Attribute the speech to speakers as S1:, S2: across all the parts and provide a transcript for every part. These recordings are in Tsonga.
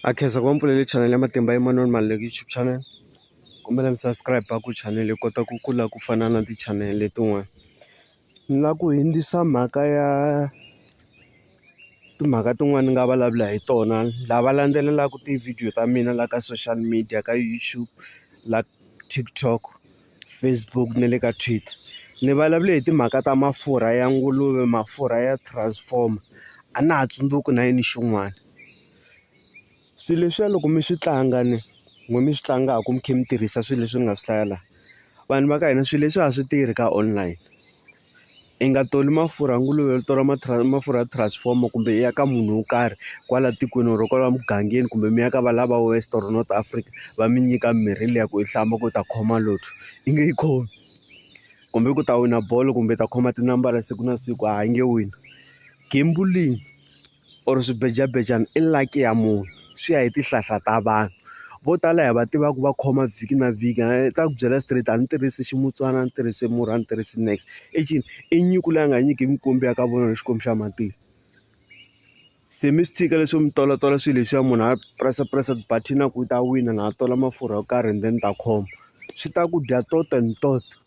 S1: Akhensa ku va mpfuleli channel ya Matimba Emmanuel Maluleke YouTube channel. Kombela mi subscribe ku channel yi kota ku kula ku fana na ti-channel letin'wana. Ni la ku hindzisa mhaka ya timhaka tin'wani ni nga vulavula hi tona lava landzelelaka ti-video ta mina la ka social media ka YouTube, la TikTok, Facebook na le ka Twitter. Ni vulavule hi timhaka ta mafurha ya nguluve, mafurha ya transformer. A na ha tsundzuki na yini xin'wana. Swilo leswiya loko mi swi tlanga n'we mi swi tlangaka mi kha mi tirhisa swilo leswi ni nga swi hlaya laha. Vanhu va ka hina swilo leswi a swi tirhi ka online. I nga toli mafurha ya nguluve u tola mafurha ya transformer kumbe i ya ka munhu wo karhi kwala tikweni or kwala mugangeni kumbe mi ya ka valava West or North Africa va mi nyika mirhi liya ku i hlamba ku ta khoma lotto i nge yi khomi. Kumbe ku ta wina bolo kumbe ta khoma tinambara siku na siku a yi nge wini. Gambling or swibejabejana i luck ya munhu swi ya hi tihlahla ta vanhu. Vo tala hi va tivaka va khoma vhiki na vhiki ta ku byela straight a ni tirhisi ximutwana a ni tirhisi murhi a ni tirhisi next i cini i nyiko leyi a nga nyiki mikombi ya ka vona hi xikwembu xa matilo. Se mi swi tshika leswo mi tolatola swilo leswiya munhu a press button ku ta wina na a tola mafurha yo karhi and then ta khoma swi ta ku dya toto and toto.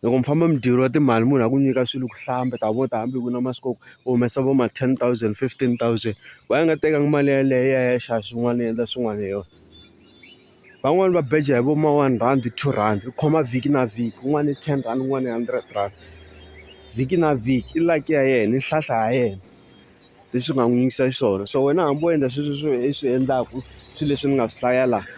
S1: Loko mi famba mi dyeriwa timali munhu a ku nyika swilo ku hlamba ta vona hambi ku na masiku u humesa vo ma 10,000 15,000 va nga tekanga mali yaleyo ya xava swin'wana yi endla swin'wana hi yona. Van'wani va beja hi vo ma R1 R2 i khoma vhiki na vhiki un'wana i R10 un'wana i R100 vhiki na vhiki i luck ya yena i nhlahla ya yena leswi nga n'wi yingisa xiswona. So wena hambi wo endla sweswo i swi endlaku swilo leswi ni nga swi hlaya laha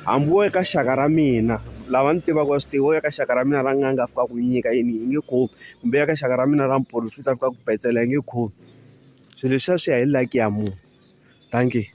S1: hambi wo eka xaka ra mina lava ni tivaka wa swi tiva wo eka xaka ra mina ra n'anga a fika ku nyika yini yi nge khomi kumbe eka xaka ra mina ra muporofita a fika ku petsela yi nge khomi. Swilo leswiya swi ya hi luck ya munhu. Thank you.